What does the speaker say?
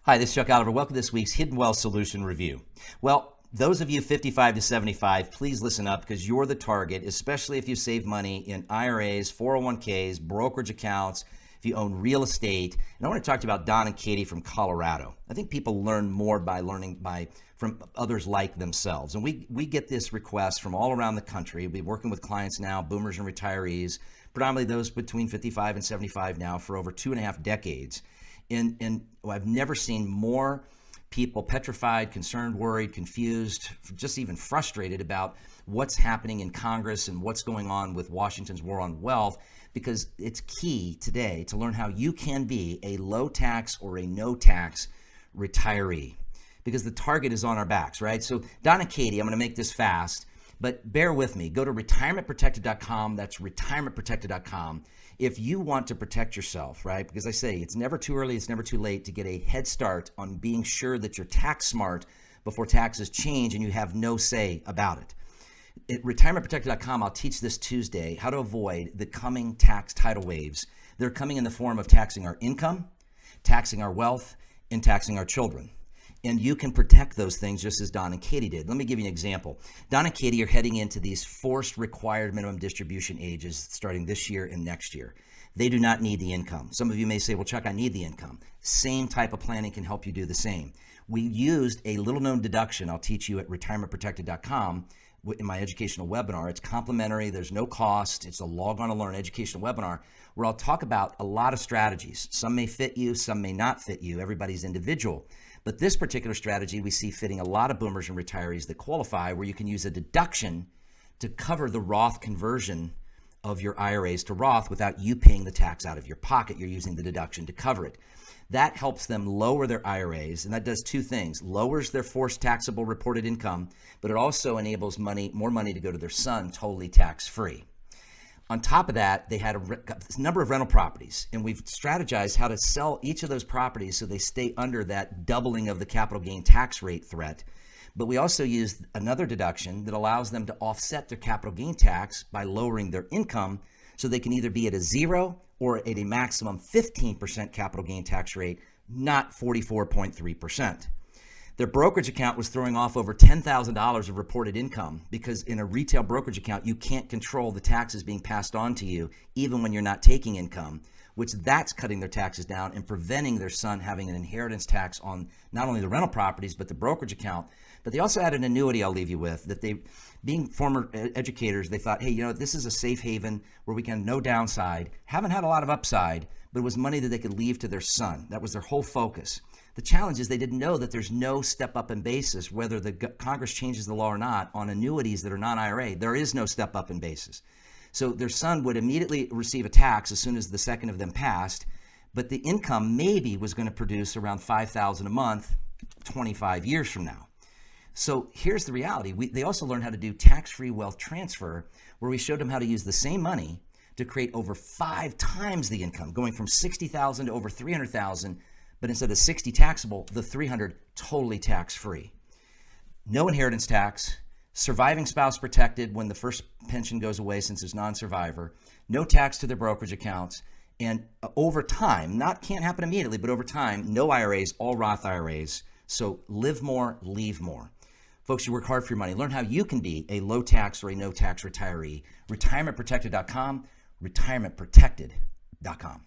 Hi, this is Chuck Oliver. Welcome to this week's Hidden Wealth Solution Review. Well, those of you 55 to 75, please listen up because you're the target, especially if you save money in IRAs, 401ks, brokerage accounts, if you own real estate. And I want to talk to you about Don and Katie from Colorado. I think people learn more by learning from others like themselves. And we get this request from all around the country. We've been working with clients now, boomers and retirees, predominantly those between 55 and 75 now for over 2.5 decades. And I've never seen more people petrified, concerned, worried, confused, just even frustrated about what's happening in Congress and what's going on with Washington's war on wealth, because it's key today to learn how you can be a low tax or a no tax retiree, because the target is on our backs, right? So Don and Katie, I'm going to make this fast, but bear with me. Go to retirementprotected.com. That's retirementprotected.com. If you want to protect yourself, right? Because I say it's never too early, it's never too late to get a head start on being sure that you're tax smart before taxes change and you have no say about it. At retirementprotected.com, I'll teach this Tuesday how to avoid the coming tax tidal waves. They're coming in the form of taxing our income, taxing our wealth, and taxing our children. And you can protect those things just as Don and Katie did. Let me give you an example. Don and Katie are heading into these forced required minimum distribution ages starting this year and next year. They do not need the income. Some of you may say, well, Chuck, I need the income. Same type of planning can help you do the same. We used a little known deduction I'll teach you at retirementprotected.com in my educational webinar. It's complimentary. There's no cost. It's a log on to learn educational webinar where I'll talk about a lot of strategies. Some may fit you, some may not fit you. Everybody's individual. But this particular strategy we see fitting a lot of boomers and retirees that qualify, where you can use a deduction to cover the Roth conversion of your IRAs to Roth without you paying the tax out of your pocket. You're using the deduction to cover it. That helps them lower their IRAs, and that does two things. Lowers their forced taxable reported income, but it also enables more money to go to their son totally tax-free. On top of that, they had a number of rental properties, and we've strategized how to sell each of those properties so they stay under that doubling of the capital gain tax rate threat. But we also used another deduction that allows them to offset their capital gain tax by lowering their income so they can either be at a 0 or at a maximum 15% capital gain tax rate, not 44.3%. Their brokerage account was throwing off over $10,000 of reported income because in a retail brokerage account, you can't control the taxes being passed on to you even when you're not taking income, which that's cutting their taxes down and preventing their son having an inheritance tax on not only the rental properties, but the brokerage account. But they also had an annuity I'll leave you with that they, being former educators, they thought, hey, this is a safe haven where we can have no downside, haven't had a lot of upside, but it was money that they could leave to their son. That was their whole focus. The challenge is they didn't know that there's no step up in basis, whether the Congress changes the law or not, on annuities that are non-IRA. There is no step up in basis. So their son would immediately receive a tax as soon as the second of them passed, but the income maybe was going to produce around $5,000 a month 25 years from now. So here's the reality. They also learned how to do tax-free wealth transfer, where we showed them how to use the same money to create over 5 times the income, going from $60,000 to over $300,000. But instead of 60 taxable, the 300 totally tax-free. No inheritance tax, surviving spouse protected when the first pension goes away since it's non-survivor, no tax to their brokerage accounts, and over time, can't happen immediately, but over time, no IRAs, all Roth IRAs. So live more, leave more. Folks, you work hard for your money. Learn how you can be a low tax or a no tax retiree. Retirementprotected.com, retirementprotected.com.